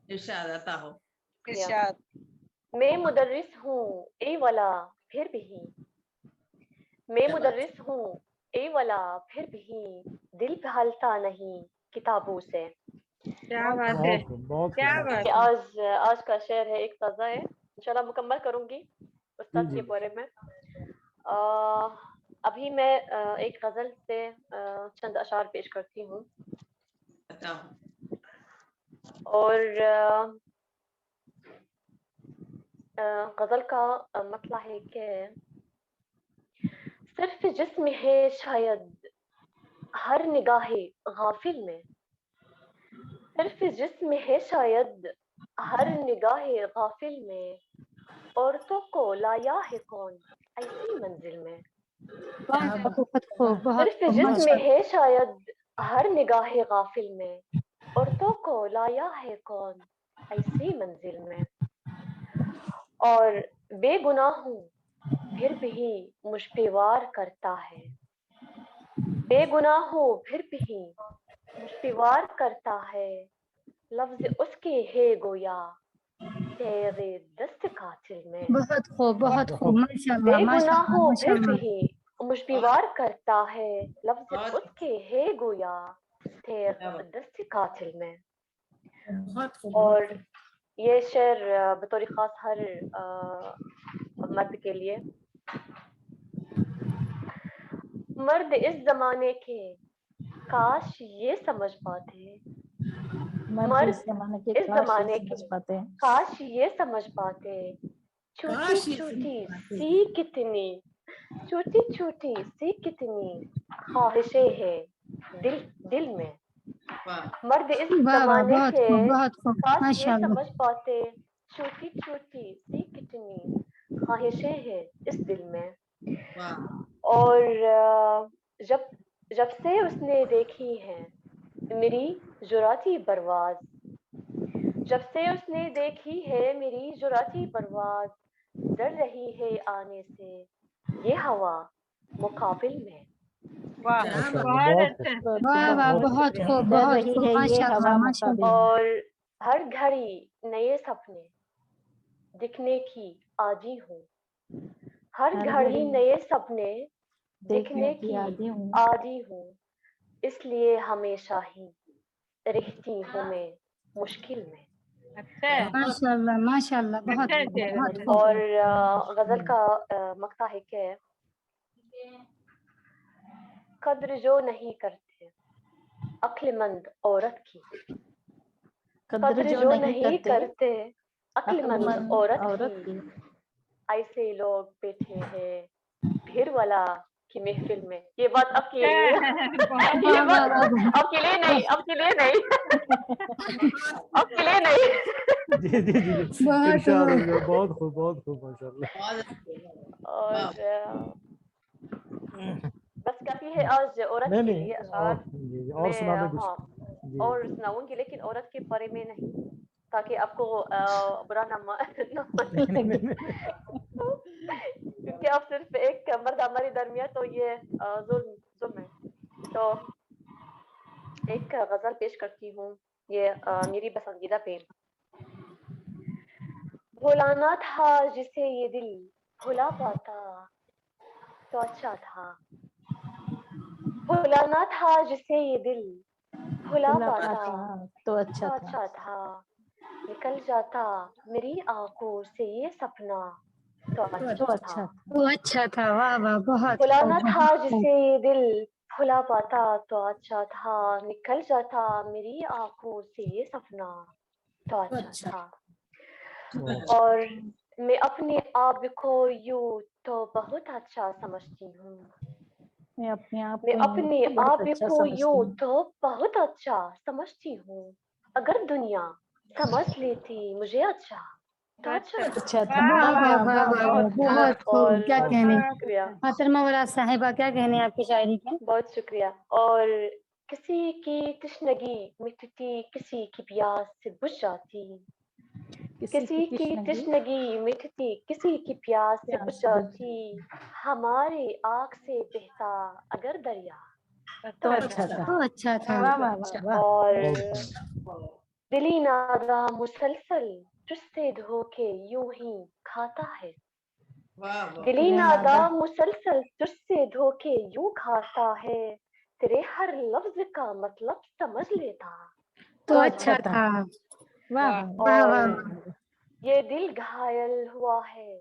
ارشاد عطا ہو. ارشاد. میں مدرس ہوں اے ولا پھر بھی میں مدرس ہوں اے ولا پھر بھی دل پہلتا نہیں کتابوں سے. کیا بات ہے, کیا بات ہے. آج کا شعر ہے ایک تازہ ہے, انشاءاللہ مکمل کروں گی استاد کے بارے میں. ابھی میں ایک غزل سے چند اشعار پیش کرتی ہوں. اور غزل کا مسئلہ ہے کہ صرف جسم ہے شاید ہر نگاہ غافل میں, صرف جسم ہے شاید ہر نگاہ غافل میں, عورتوں کو لایا ہے کون ایسی منزل میں. صرف جسم ہے شاید ہر نگاہ غافل میں, عورتوں کو لایا ہے کون ایسی منزل میں. اور بے گناہ ہوں پھر بھی مجھ پہ وار کرتا ہے, بے گناہ ہوں پھر بھی مجھ پہ وار کرتا ہے, لفظ اس کے ہے گویا تیرے دست قاتل میں. بہت خوب, بہت خوب, ماشاءاللہ بے ماشاءاللہ گناہ ہوں پھر ماشاءاللہ. بھی مجھ پہ وار کرتا ہے, لفظ اس کے ہے گویا تیرے دست قاتل میں. اور یہ شعر بطور خاص ہر مرد کے لیے. مرد اس زمانے کے کاش یہ سمجھ پاتے, مرد اس زمانے کے کاش یہ سمجھ پاتے, چھوٹی چھوٹی سی کتنی چھوٹی چھوٹی سی کتنی خواہشیں ہیں دل میں. مرد اس واہ واہ, زمانے بہت کے خوب, بہت خوب, کاش یہ ماشاءاللہ. سمجھ پاتے, چھوٹی چھوٹی سی کتنی خواہشیں ہیں اس دل میں. اور جب سے اس نے دیکھی ہے میری جراتی پرواز, جب سے اس نے دیکھی ہے میری جراتی پرواز, ڈر رہی ہے آنے سے یہ ہوا مقابل میں. واہ, بہت اچھا. واہ واہ, بہت خوب, بہت خوب, ماشاءاللہ ماشاءاللہ. اور ہر گھڑی نئے سپنے دکھنے کی عادی ہوں, ہر گھڑی نئے سپنے دکھنے کی عادی ہوں, اس لیے ہمیشہ ہی رہتی ہوں میں مشکل میں. اچھا ہے, ماشاءاللہ ماشاءاللہ, بہت اچھا خوب, ہے, بہت اچھا. خوب. اور غزل کا مقطع ہے کہ قدر جو نہیں کرتے عقل مند عورت کی, قدر جو نہیں کرتے عقل مند عورت کی, ایسے لوگ بیٹھے ہیں پھر والا کی محفل میں. یہ بات آپ کے لیے, یہ بات آپ کے لیے نہیں, آپ کے لیے نہیں, آپ کے لیے نہیں. جی جی جی ارشاد, بہت خوب, بہت خوب, ماشاءاللہ. اور بس کافی ہے آج عورت کے لیے اشعار. اور سنا دیں کچھ. ہاں اور سناؤں گی, لیکن عورت کے بارے میں نہیں, تاکہ آپ کو برا نہ لگے, کیونکہ آپ صرف ایک مرد ہمارے درمیان, تو یہ ظلم ہے. تو ایک غزل پیش کرتی ہوں, یہ میری پسندیدہ پہ. بھولانا تھا جسے یہ دل بھلا پاتا تو اچھا تھا, بھولانا تھا جسے یہ دل بھلا پاتا تو اچھا تھا, نکل جاتا میری آنکھوں سے یہ سپنا تو اچھا تھا. وہ اچھا تھا, واہ واہ, بہت خوب, بھولانا تھا بہت خوب. جسے یہ دل بھلا پاتا تو اچھا تھا, نکل جاتا میری آنکھوں سے یہ سپنا تو اچھا تھا. اور میں اپنے آپ کو یوں تو بہت اچھا سمجھتی ہوں, میں اپنے آپ کو یوں تو بہت اچھا سمجھتی ہوں, اگر دنیا سمجھ لیتی مجھے اچھا تو اچھا تھا. واہ واہ واہ واہ, بہت خوب, اور کیا کہنے. شکریہ, محترمہ وراث صاحبہ, کیا کہنے آپ کی شاعری کے. بہت شکریہ. اور کسی کی تشنگی مٹتی کسی کی پیاس سے بجھ جاتی, کسی کی تشنگی مٹتی کسی کی پیاس سے بجھ جاتی, ہماری آنکھ سے بہتا اگر دریا تو اچھا تھا. وہ اچھا تھا. اور दिली नादा मुसलसल तुझसे धोखे यूं ही खाता है। दिली नादा मुसलसल तुझसे धोखे यूं खाता है, तेरे हर लफ्ज का मतलब समझ लेता। तो अच्छा था। वाह वाह वाह। और ये दिल घायल हुआ है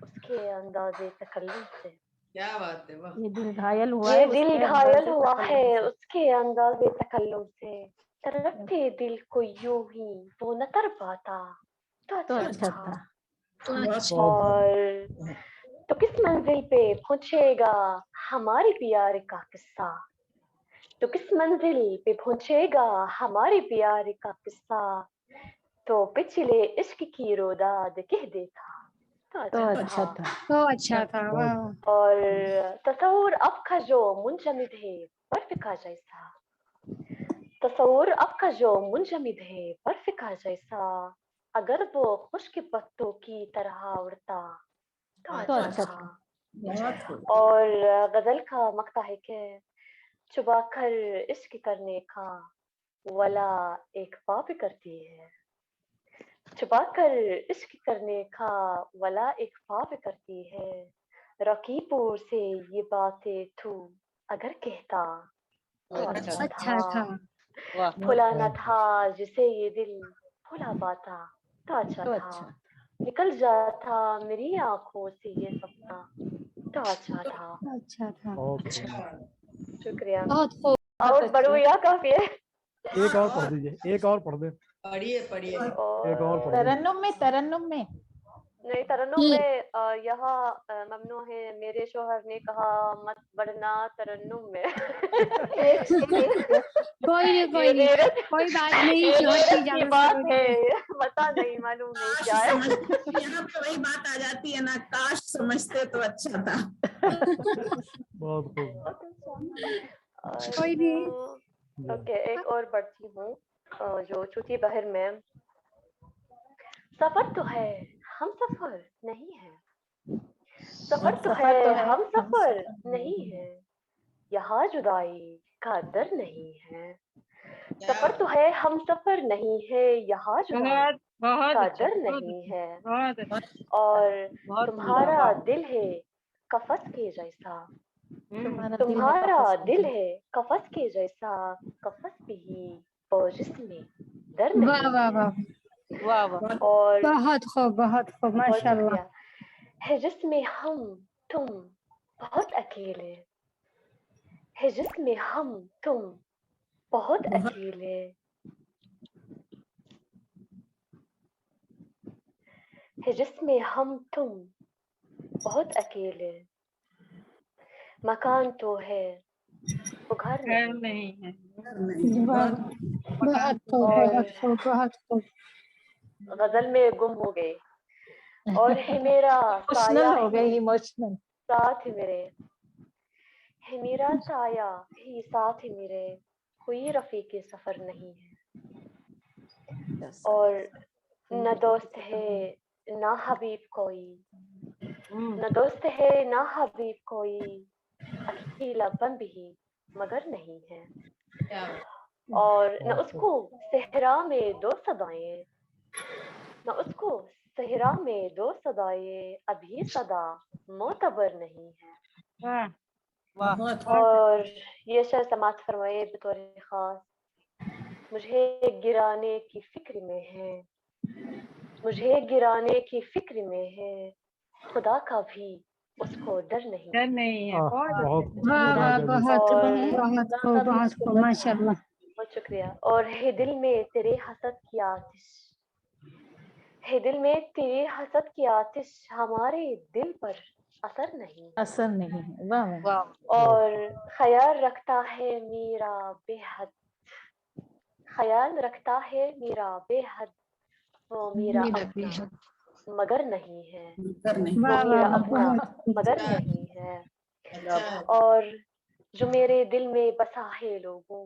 उसके अंदाज़े तकल्लुम से। क्या बात है, वाह। ये दिल घायल हुआ ये है दिल उसके घायल अंदाज़े हुआ तकल्लुम है से। उसके अंदाज़े तकल्लुम से, तड़पते दिल को यूं ही वो न तर पाता। तो तो अच्छा अच्छा था। था। और तो किस मंजिल पे पहुंचेगा हमारी प्यार का किस्सा, तो किस मंजिल पे पहुंचेगा हमारी प्यार का किस्सा, तो पिछले इश्क की रोदाद कह देता। तो अच्छा था। तो अच्छा था। वाह। और तसव्वुर अब का जो मुंजमद है बर्फ का जैसा, तसव्वुर अब का जो मुंजमद है बर्फ का जैसा, अगर वो खुश्क पत्तों की तरह उड़ता तो अच्छा था। और गजल का मक्ता है कि चुबा कर इश्क करने का वला एक पाप करती है, छुपा कर इश्क करने का वला एक पाप करती है, रकीबों से ये बातें तू अगर कहता तो अच्छा अच्छा था। था। भुला न था जिसे ये दिल भुला पाता तो अच्छा था। निकल जाता मेरी आंखों से ये सपना तो अच्छा था। अच्छा था। शुक्रिया। बहुत खूब। और बढ़ो या काफी है। एक और पढ़ दीजिए, एक और पढ़ दे। पढ़िए पढ़िए। एक और पढ़ दे। तरन्नुम में नहीं, तरन्नुम में यहाँ ममनू है। मेरे शोहर ने कहा मत बढ़ना तरन्नुम में। कोई नहीं कोई नहीं, कोई बात नहीं, ये शोहर की गैरत की इजाजत बात जरूरी है, है। पता नहीं मालूम नहीं काश क्या है। यहाँ पे वही बात आ जाती है ना, काश समझते तो अच्छा था। बहुत खूब। कोई नहीं। ओके, एक और पढ़ती हूँ जो छुट्टी बहर में। सफर तो है हम सफर नहीं है, सफर तो है हम सफर नहीं है, यहाँ जुदाई का डर नहीं है। सफर तो है हम सफर नहीं है, यहाँ जुदाई बहुत का अच्छा, डर बहुत नहीं अच्छा, है। बहुत अच्छा। और बहुत तुम्हारा दिल है कफस के जैसा, तुम्हारा दिल है कफस के जैसा, कफस भी और जिसमें डर वाह नहीं वाह है। वाह। वाह वाह। और बहुत खूब बहुत खूब, बहुत माशाल्लाह। शुक्रिया। है जिसमें हम तुम बहुत अकेले, है जिसमें हम तुम बहुत अकेले, है जिसमें हम तुम बहुत अकेले, मकान तो है वो घर खैर नहीं। नहीं है। वाह, बहुत खूब बहुत खूब बहुत खूब। गजल में गुम हो गई। और है मेरा साया हो गई ही इमोशनल। साथ मेरे, है मेरा साया ही साथ मेरे, कोई रफीक सफर नहीं है। और न दोस्त है ना हबीब कोई, न दोस्त है ना हबीब कोई, अकेलापन भी मगर नहीं है। और न उसको सहरा में दो सदाएं, न उसको सहरा में दो सदाएं, अभी सदा मोतबर नहीं है। वाह वाह। और ये शेर समाप्त फरमाए बतौर खास। मुझे गिराने की फिक्र में है, मुझे गिराने की फिक्र में है, खुदा का भी उसको डर नहीं। डर नहीं है। बहुत बहुत वाह वाह, बहुत और बहुत खूब बहुत खूब, माशाल्लाह। बहुत शुक्रिया। और है दिल में तेरे हसद की आतिश, है दिल में तेरे हसद की आतिश, हमारे दिल पर असर नहीं। असर नहीं है। वाह वाह। और ख्याल रखता है मेरा बेहद, ख्याल रखता है मेरा बेहद, वो मेरा अपना मगर नहीं है। वो वाह मेरा वाह, अपना बहुत मगर नहीं है। और जो मेरे दिल में बसा है लोगों,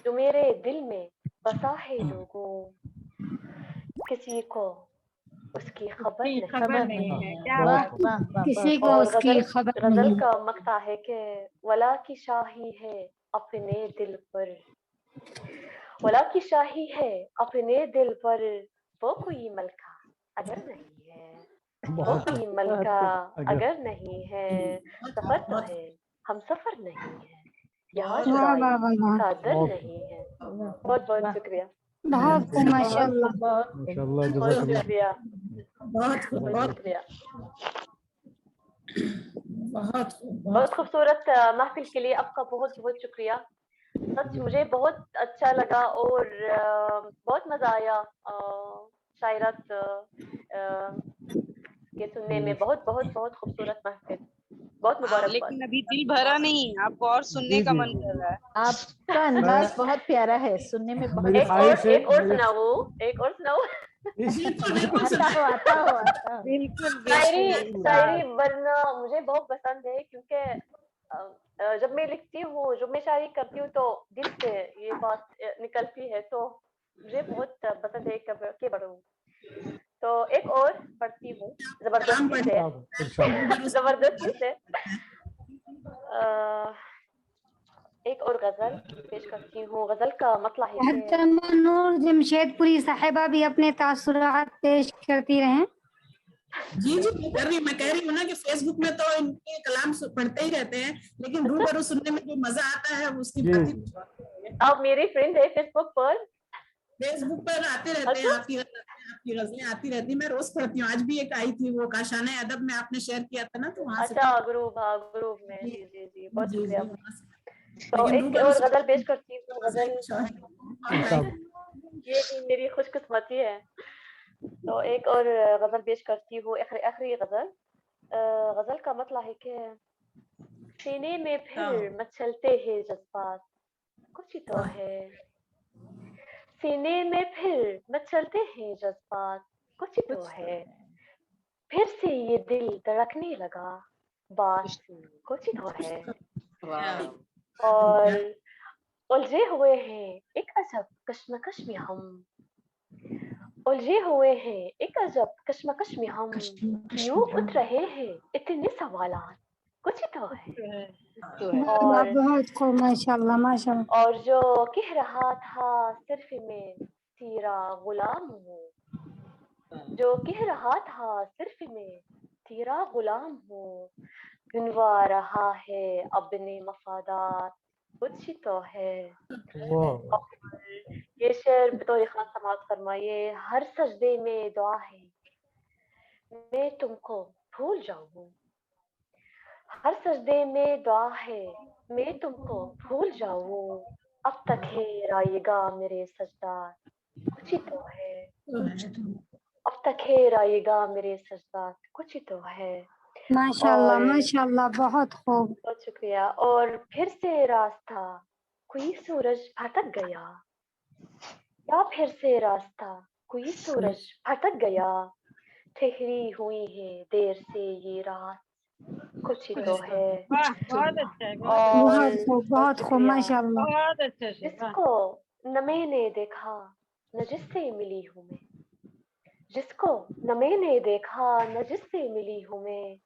जो मेरे दिल में बसा है लोगों, किसी को उसकी खबर नहीं। खबर नहीं है। क्या बहुत बात। किसी को और उसकी खबर गजल नहीं। का मक्ता है कि वला की शाही है अपने दिल पर, फुला की शाही है अपने दिल पर वो कोई मलका अगर नहीं है, वो बहुत कोई मलका अगर अगर नहीं है, सफर तो है हम सफर नहीं है, यहाँ बहुत वाह जुदाई वाह वाह वाह का दर्द बहुत नहीं है। बहुत बहुत शुक्रिया, बहुत खूब माशाल्लाह। माशाल्लाह बहुत जज़ाकल्लाह। शुक्रिया, बहुत खूब, बहुत बहुत शुक्रिया। बहुत खूब, बहुत बहुत खूबसूरत महफिल के लिए आपका बहुत बहुत शुक्रिया। सच मुझे बहुत अच्छा लगा और बहुत मजा आया शायरात के सुनने में। बहुत बहुत बहुत खूबसूरत महफिल, बहुत मुबारकबाद। लेकिन अभी दिल भरा नहीं, आपको और सुनने जी का जी मन जी कर रहा है। आपका अंदाज बहुत प्यारा है, सुनने में बहुत मेरी एक ख्वाहिश और है एक और सुनाऊं, एक और सुनाऊं। बिल्कुल बिल्कुल आता हो आता हो आता हो। बिल्कुल शायरी बिल्कुल। शायरी बनना मुझे बहुत पसंद है, क्योंकि जब मैं लिखती हूँ, जब मैं शायरी करती हूँ तो दिल से ये बात निकलती है, तो मुझे बहुत पसंद है कि पढ़ूं। तो एक और पढ़ती हूँ कलाम जबरदस्ती पढ़िए। से, इरशाद। जबरदस्ती से। एक और गजल पेश करती हूँ। गजल का मतलब है कि मुहतरमा नूर जमशेदपुरी साहिबा भी अपने तासुरात पेश करती रहें। जी जी, मैं कह रही हूँ ना कि फेसबुक में तो इनके कलाम पढ़ते ही रहते हैं, लेकिन रूबरू सुनने में जो मजा आता है उसकी जी बात ही जी। कुछ और है। आप मेरी फ्रेंड है फेसबुक पर। फेसबुक पर आते रहते हैं, अच्छा आपकी गजलें आती रहती हैं, मैं रोज पढ़ती हूँ। आज भी एक आई थी, वो काशाने अदब में आपने शेयर किया था ना, तो वहां से अच्छा, ग्रुप, हाँ ग्रुप में। जी जी जी जी, बहुत जी शुक्रिया। जी, वहां से। तो लेकिन एक रूबरू और गजल पेश सुनने करती हूँ। में मजा ही गजल कुछ और है। इरशाद। ये भी मेरी खुशकिस्मती है। तो एक और गजल पेश करती हूँ, आखिरी गजल। गजल का मतलब है कि सीने में फिर मचलते हैं जज्बात, कुछ ही तो है। सीने में फिर मचलते हैं जज्बात, कुछ ही तो है। फिर से ये दिल धड़कने लगा, बात कुछ ही तो है। और उलझे हुए हैं एक अजब कश्मकश में हम, उलझे हुए हैं एक अजब कश्मकश में हम, यूं उठ रहे हैं इतने सवालात, कुछ ही तो है। वाह, और बहुत खूब माशाल्लाह माशाल्लाह। और जो कह रहा था सिर्फ मैं तेरा गुलाम हूँ, जो कह रहा था सिर्फ मैं तेरा गुलाम हूँ, गिनवा रहा है अपने मफादात, कुछ ही तो है। वाह। ये शेर बतौर खास समाप्त फरमाइए। हर सजदे में दुआ है मैं तुमको भूल जाऊं, हर सजदे में दुआ है मैं तुमको भूल जाऊं, अब तक है रायेगा मेरे सजदा, कुछ ही तो है। अब तक है रायेगा मेरे सजदा, कुछ ही तो है। माशाल्लाह और माशाल्लाह, बहुत खूब। बहुत शुक्रिया। और फिर से रास्ता कोई सूरज भटक गया, या फिर से रास्ता कोई सूरज भटक गया, ठहरी हुई है देर से ये रात, कुछ ही तो है। वाह, बहुत अच्छा है, बहुत और बहुत खूब बहुत खूब शुक्रिया। माशाल्लाह। बहुत अच्छा से। वाह। जिसको न मैंने देखा न जिससे मिली हूँ मैं, जिसको न मैंने देखा न जिससे मिली हूँ मैं,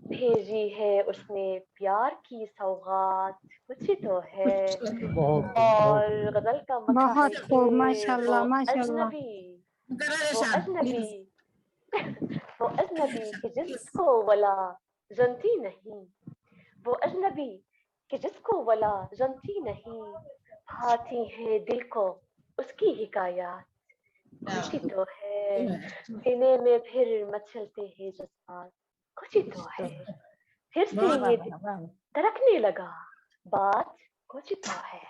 भेजी है उसने प्यार की सौगात, कुछ ही तो है। बहुत खूब, और बहुत गजल का मतलब है बहुत कि खूब वो माशाल्लाह माशाल्लाह। अजनबी, मुकर्रर वो इरशाद, अजनबी, प्लीज। वो अजनबी कि जिसको वला जनती नहीं, वो अजनबी कि जिसको वला जनती नहीं, भाती है दिल को उसकी हिकायत, कुछ ही तो है। सीने में फिर मचलते हैं जज्बात, कुछ ही तो है। फिर से बहुत ये दिल धड़कने लगा, बात कुछ ही तो है।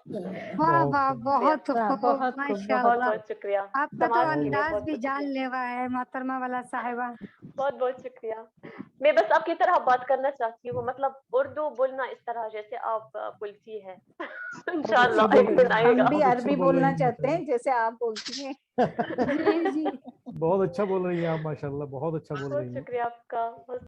वाह वाह, बहुत वाह, खूब बहुत खूब, बहुत माशाल्लाह। बहुत शुक्रिया। आपका तो समाज के लिए अंदाज बहुत भी बहुत जान शुक्रिया। लेवा है मोहतरमा वाला साहिबा। बहुत बहुत शुक्रिया। मैं बस आपकी तरह बात करना चाहती हूँ, मतलब उर्दू बोलना इस तरह जैसे आप बोलती है। बहुत अच्छा इंशाल्लाह बोल एक रही दिन हैं, हम आएगा। भी बहुत अच्छा अरबी बोल रही बोलना हैं चाहते हैं माशाल्लाह। जैसे आप बोलती हैं। जी जी। बहुत अच्छा बोल रही हैं आप माशाल्लाह, बहुत अच्छा बोल बहुत रही हैं। शुक्रिया आपका। बहुत